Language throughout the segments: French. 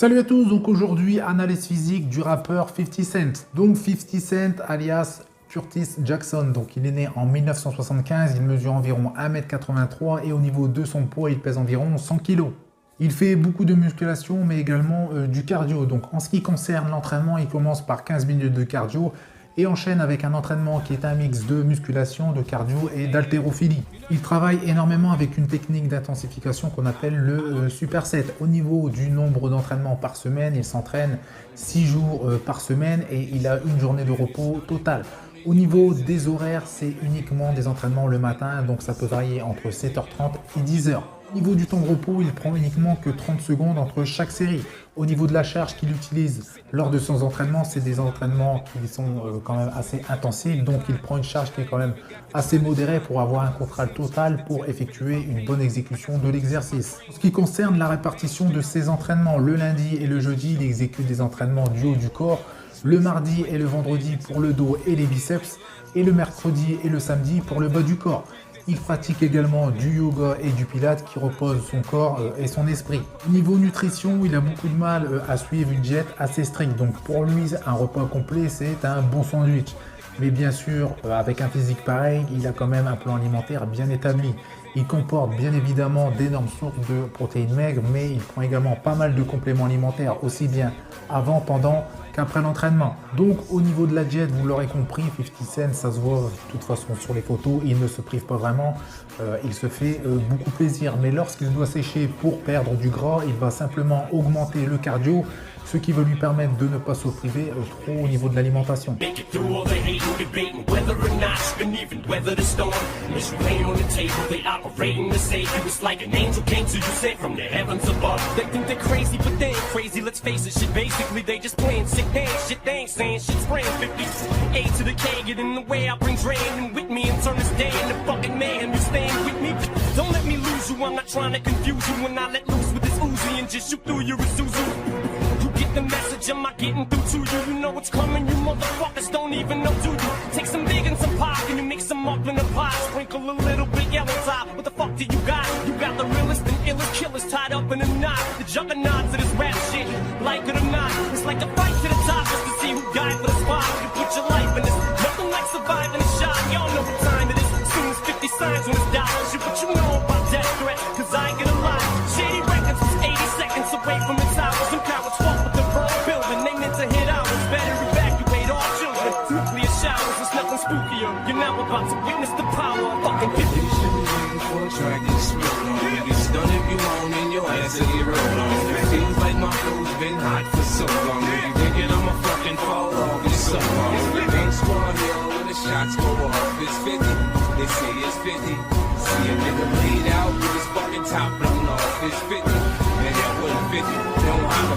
Salut à tous, donc aujourd'hui analyse physique du rappeur 50 Cent. Donc 50 Cent alias Curtis Jackson, donc il est né en 1975, il mesure environ 1,83 m et au niveau de son poids il pèse environ 100 kg. Il fait beaucoup de musculation mais également du cardio. Donc en ce qui concerne l'entraînement, il commence par 15 minutes de cardio et enchaîne avec un entraînement qui est un mix de musculation, de cardio et d'haltérophilie. Il travaille énormément avec une technique d'intensification qu'on appelle le superset. Au niveau du nombre d'entraînements par semaine, il s'entraîne 6 jours par semaine et il a une journée de repos totale. Au niveau des horaires, c'est uniquement des entraînements le matin, donc ça peut varier entre 7h30 et 10h. Au niveau du temps de repos, il prend uniquement que 30 secondes entre chaque série. Au niveau de la charge qu'il utilise lors de son entraînement, c'est des entraînements qui sont quand même assez intensifs, donc il prend une charge qui est quand même assez modérée pour avoir un contrôle total pour effectuer une bonne exécution de l'exercice. En ce qui concerne la répartition de ses entraînements, le lundi et le jeudi, il exécute des entraînements du haut du corps, le mardi et le vendredi pour le dos et les biceps, et le mercredi et le samedi pour le bas du corps. Il pratique également du yoga et du pilates qui repose son corps et son esprit. Au niveau nutrition, il a beaucoup de mal à suivre une diète assez stricte. Donc pour lui, un repas complet, c'est un bon sandwich. Mais bien sûr, avec un physique pareil, il a quand même un plan alimentaire bien établi. Il comporte bien évidemment d'énormes sources de protéines maigres, mais il prend également pas mal de compléments alimentaires, aussi bien avant, pendant qu'après l'entraînement. Donc au niveau de la diète, vous l'aurez compris, 50 Cent, ça se voit de toute façon sur les photos, il ne se prive pas vraiment, il se fait beaucoup plaisir. Mais lorsqu'il doit sécher pour perdre du gras, il va simplement augmenter le cardio, ce qui va lui permettre de ne pas se priver trop au niveau de l'alimentation. The message, am I getting through to you? You know what's coming, you motherfuckers don't even know, do you? Take some big and some pop, and you mix them up in a pot. Sprinkle a little bit yellow top. What the fuck do you got? You got the realest and illest killers tied up in a knot. The juggernauts of this rap shit, like it or not. It's like a fight to the top just to see who died for the spot. You put your life in this, nothing like surviving a shot. Y'all know what time it is. As soon as 50 signs on his dollar. Shit, what you know about death threat? Cause I get a lot. Shady Records was 80 seconds away from its hours. Some cowards fought with the building, they meant to hit ours. Better evacuate all children. Nuclear showers, it's nothing spookier. You're now about to witness the power of fucking 50. You should be waiting for a track and spit on. You get stunned if you want and your ass will get rolled on. It feels like my flow's been hot for so long. If you thinking I'ma fucking fall off, it's so long. Ain't squad here when the shots go off. It's 50, they say it's 50. See a nigga laid out with his fucking top blown off. It's 50, and that wasn't 50.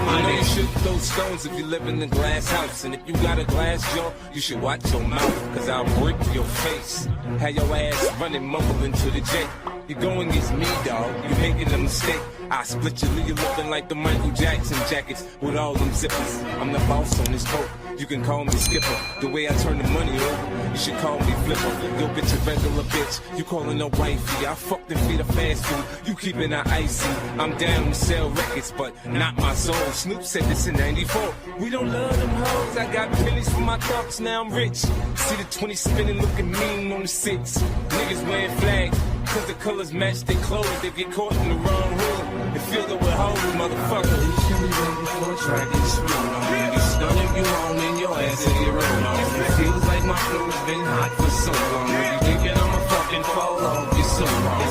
I know you should throw stones if you live in a glass house. And if you got a glass jaw, you should watch your mouth, cause I'll break your face. Have your ass running mumbling to the J. You're going against me, dawg, you're making a mistake. I split you, leave you looking like the Michael Jackson jackets with all them zippers. I'm the boss on this boat, you can call me Skipper. The way I turn the money over, you should call me Flipper. Yo bitch a regular bitch, you calling her wifey. I fucked and feed her fast food, you keeping her icy. I'm down to sell records, but not my soul. Snoop said this in 94, we don't love them hoes. I got pennies for my thoughts, now I'm rich. See the 20 spinning looking mean on the 6. Niggas wearing flags, cause the colors match their clothes. They get caught in the wrong hood and filled up with hoes, motherfucker. You should be waiting for a track and spit on. You get stunned if you want and your ass will get rolled on. It feels like my flow's been hot for so long. If you thinking I'ma fucking fall off, you're so wrong. You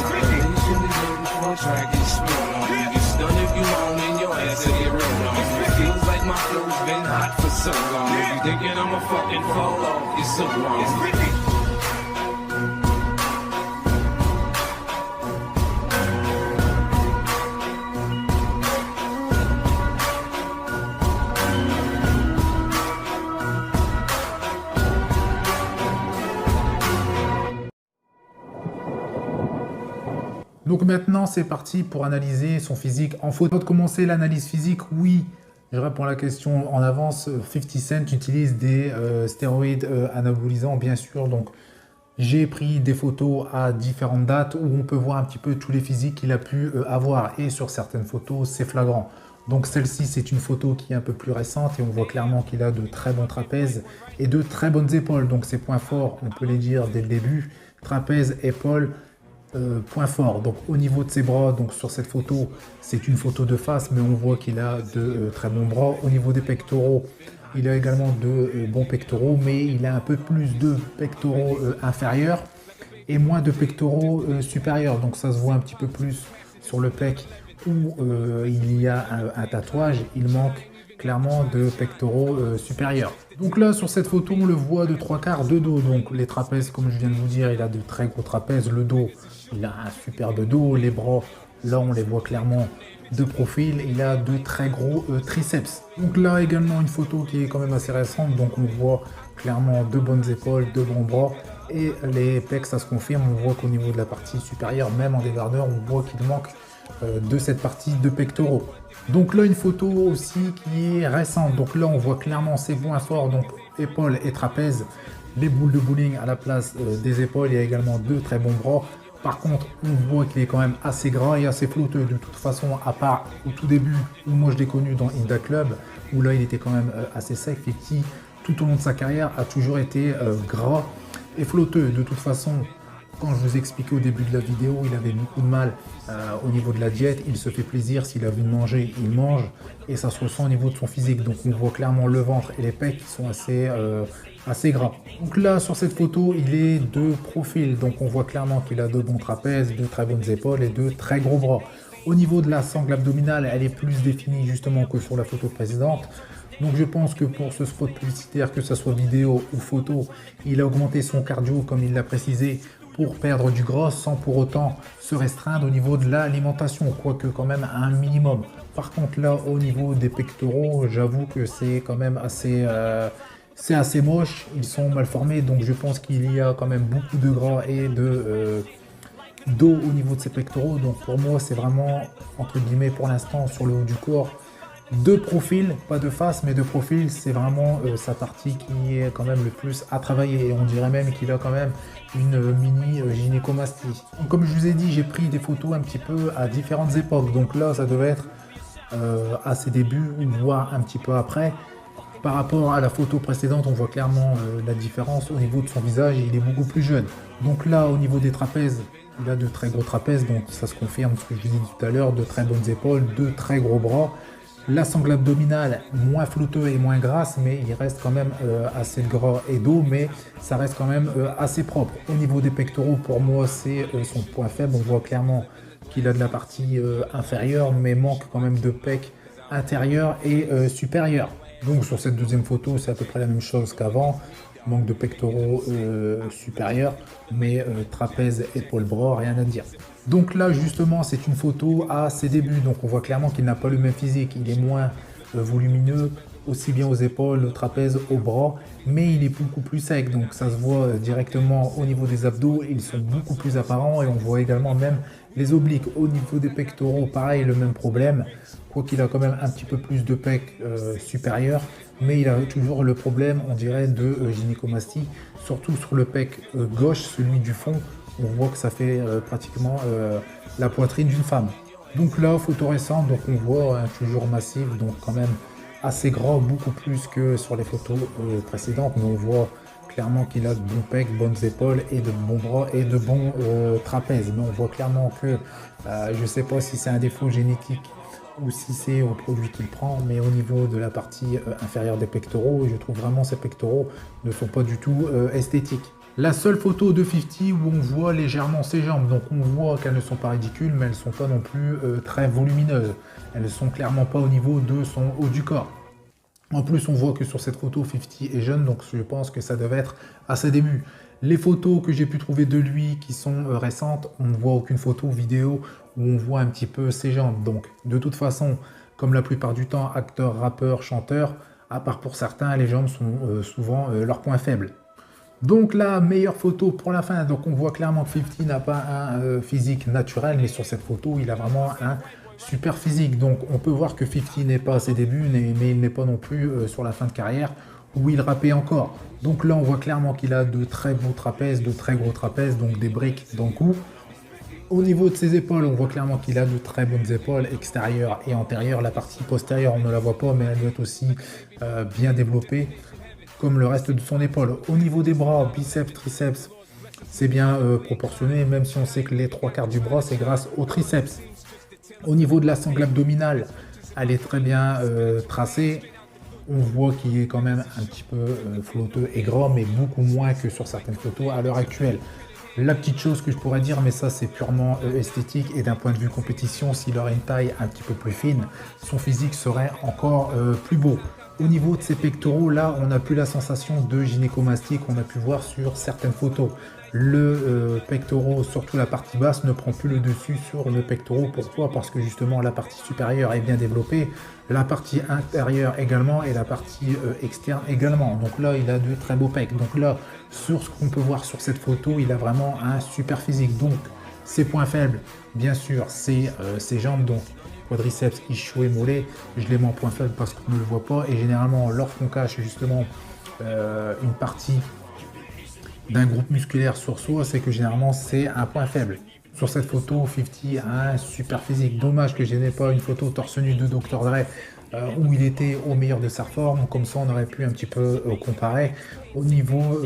should be waiting for a track and spit on. You get stunned if you want and your ass will get rolled on. It feels like my flow's been hot for so long. If you thinking I'ma fucking fall off, you're so wrong. Donc maintenant, c'est parti pour analyser son physique en photo. Avant de commencer l'analyse physique, oui, je réponds à la question en avance. 50 Cent utilise des stéroïdes anabolisants, bien sûr. Donc, j'ai pris des photos à différentes dates où on peut voir un petit peu tous les physiques qu'il a pu avoir. Et sur certaines photos, c'est flagrant. Donc celle-ci, c'est une photo qui est un peu plus récente et on voit clairement qu'il a de très bons trapèzes et de très bonnes épaules. Donc ses points forts, on peut les dire dès le début, trapèze, épaules, point fort. Donc au niveau de ses bras, donc sur cette photo, c'est une photo de face, mais on voit qu'il a de très bons bras. Au niveau des pectoraux, il a également de bons pectoraux, mais il a un peu plus de pectoraux inférieurs et moins de pectoraux supérieurs. Donc ça se voit un petit peu plus sur le pec où il y a un tatouage, il manque clairement de pectoraux supérieurs. Donc là sur cette photo on le voit de 3/4 de dos, donc les trapèzes comme je viens de vous dire, il a de très gros trapèzes, le dos il a un superbe dos, les bras là on les voit clairement de profil, il a de très gros triceps. Donc là également une photo qui est quand même assez récente, donc on voit clairement de bonnes épaules, de bons bras et les pecs ça se confirme, on voit qu'au niveau de la partie supérieure, même en débardeur, on voit qu'il manque de cette partie de pectoraux. Donc là une photo aussi qui est récente, donc là on voit clairement ses points forts, donc épaules et trapèzes, les boules de bowling à la place des épaules, il y a également de très bons bras. Par contre on voit qu'il est quand même assez gras et assez flotteux, de toute façon à part au tout début où moi je l'ai connu dans Inda Club, où là il était quand même assez sec, et qui tout au long de sa carrière a toujours été gras et flotteux. De toute façon, quand je vous expliquais au début de la vidéo, il avait beaucoup de mal au niveau de la diète, il se fait plaisir, s'il a envie de manger, il mange, et ça se ressent au niveau de son physique. Donc on voit clairement le ventre et les pecs qui sont assez gras. Donc là sur cette photo, il est de profil, donc on voit clairement qu'il a de bons trapèzes, de très bonnes épaules et de très gros bras. Au niveau de la sangle abdominale, elle est plus définie justement que sur la photo précédente. Donc je pense que pour ce spot publicitaire, que ce soit vidéo ou photo, il a augmenté son cardio comme il l'a précisé pour perdre du gras sans pour autant se restreindre au niveau de l'alimentation, quoique quand même à un minimum. Par contre là au niveau des pectoraux, j'avoue que c'est quand même assez moche, ils sont mal formés, donc je pense qu'il y a quand même beaucoup de gras et de d'eau au niveau de ses pectoraux. Donc pour moi c'est vraiment entre guillemets pour l'instant sur le haut du corps de profil, pas de face mais de profil, c'est vraiment sa partie qui est quand même le plus à travailler, et on dirait même qu'il a quand même une mini gynécomastie. Donc, comme je vous ai dit, j'ai pris des photos un petit peu à différentes époques, donc là ça devait être à ses débuts voire un petit peu après. Par rapport à la photo précédente, on voit clairement la différence au niveau de son visage, il est beaucoup plus jeune. Donc là au niveau des trapèzes, il a de très gros trapèzes, donc ça se confirme ce que je vous ai dit tout à l'heure, de très bonnes épaules, de très gros bras. La sangle abdominale, moins flotteux et moins grasse, mais il reste quand même assez gras et d'eau, mais ça reste quand même assez propre. Au niveau des pectoraux, pour moi, c'est son point faible. On voit clairement qu'il a de la partie inférieure, mais manque quand même de pec intérieur et supérieur. Donc sur cette deuxième photo, c'est à peu près la même chose qu'avant. Manque de pectoraux supérieurs, mais trapèze, épaules, bras, rien à dire. Donc là justement c'est une photo à ses débuts, donc on voit clairement qu'il n'a pas le même physique, il est moins volumineux, aussi bien aux épaules, au trapèze, aux bras, mais il est beaucoup plus sec, donc ça se voit directement au niveau des abdos, ils sont beaucoup plus apparents, et on voit également même les obliques. Au niveau des pectoraux, pareil, le même problème, quoiqu'il a quand même un petit peu plus de pec supérieur, mais il a toujours le problème, on dirait, de gynécomastie, surtout sur le pec gauche, celui du fond. On voit que ça fait pratiquement la poitrine d'une femme. Donc là, photo récente, donc on voit toujours massif, donc quand même assez gras, beaucoup plus que sur les photos précédentes, mais on voit clairement qu'il a de bons pecs, bonnes épaules et de bons bras et de bons trapèzes. Mais on voit clairement que, je ne sais pas si c'est un défaut génétique ou si c'est au produit qu'il prend, mais au niveau de la partie inférieure des pectoraux, je trouve vraiment ces pectoraux ne sont pas du tout esthétiques. La seule photo de 50 où on voit légèrement ses jambes, donc on voit qu'elles ne sont pas ridicules, mais elles ne sont pas non plus très volumineuses. Elles ne sont clairement pas au niveau de son haut du corps. En plus, on voit que sur cette photo, 50 est jeune, donc je pense que ça devait être à ses débuts. Les photos que j'ai pu trouver de lui qui sont récentes, on ne voit aucune photo vidéo où on voit un petit peu ses jambes. Donc de toute façon, comme la plupart du temps, acteur, rappeur, chanteur, à part pour certains, les jambes sont souvent leur point faible. Donc la meilleure photo pour la fin, donc on voit clairement que 50 n'a pas un physique naturel, mais sur cette photo il a vraiment un super physique. Donc on peut voir que 50 n'est pas à ses débuts, mais il n'est pas non plus sur la fin de carrière où il rappait encore. Donc là on voit clairement qu'il a de très beaux trapèzes, de très gros trapèzes, donc des briques dans le cou. Au niveau de ses épaules, on voit clairement qu'il a de très bonnes épaules extérieures et antérieures. La partie postérieure, on ne la voit pas, mais elle doit être aussi bien développée, comme le reste de son épaule. Au niveau des bras, biceps, triceps, c'est bien proportionné, même si on sait que les 3/4 du bras, c'est grâce au triceps. Au niveau de la sangle abdominale, elle est très bien tracée. On voit qu'il est quand même un petit peu flotteux et gras, mais beaucoup moins que sur certaines photos à l'heure actuelle. La petite chose que je pourrais dire, mais ça c'est purement esthétique et d'un point de vue compétition, s'il aurait une taille un petit peu plus fine, son physique serait encore plus beau. Au niveau de ses pectoraux, là, on n'a plus la sensation de gynécomastie qu'on a pu voir sur certaines photos. Le pectoral, surtout la partie basse, ne prend plus le dessus sur le pectoral. Pourquoi? Parce que justement la partie supérieure est bien développée, la partie intérieure également et la partie externe également. Donc là, il a de très beaux pecs. Donc là, sur ce qu'on peut voir sur cette photo, il a vraiment un super physique. Donc, ses points faibles, bien sûr, c'est ses jambes. Donc, quadriceps, ischio et mollet, je les mets en point faible parce qu'on ne le voit pas. Et généralement, lorsqu'on cache justement une partie d'un groupe musculaire sur soi, c'est que généralement c'est un point faible. Sur cette photo, 50 a un super physique. Dommage que je n'ai pas une photo torse nu de Dr. Dre où il était au meilleur de sa forme. Comme ça, on aurait pu un petit peu comparer au niveau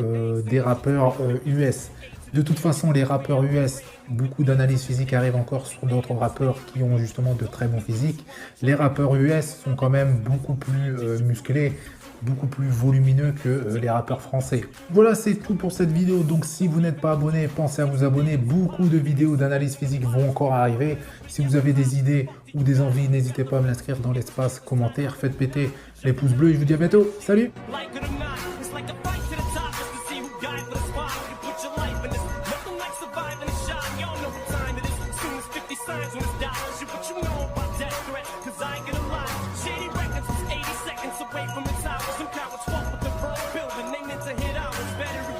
des rappeurs US. De toute façon, les rappeurs US, beaucoup d'analyses physiques arrivent encore sur d'autres rappeurs qui ont justement de très bons physiques. Les rappeurs US sont quand même beaucoup plus musclés, beaucoup plus volumineux que les rappeurs français. Voilà, c'est tout pour cette vidéo. Donc si vous n'êtes pas abonné, pensez à vous abonner. Beaucoup de vidéos d'analyse physique vont encore arriver. Si vous avez des idées ou des envies, n'hésitez pas à me l'inscrire dans l'espace commentaire. Faites péter les pouces bleus et je vous dis à bientôt. Salut! Like it or not, it's like a fight to the top just to see who died for the spot. You put your life in this, nothing like surviving a shot. Y'all know what time it is. As soon as 50 signs on his dial, shit, what you know about that threat? Cause I ain't gonna lie, Shady Records was 80 seconds away from its hours. Some cowards fought with the wrong building, they meant to hit ours. Better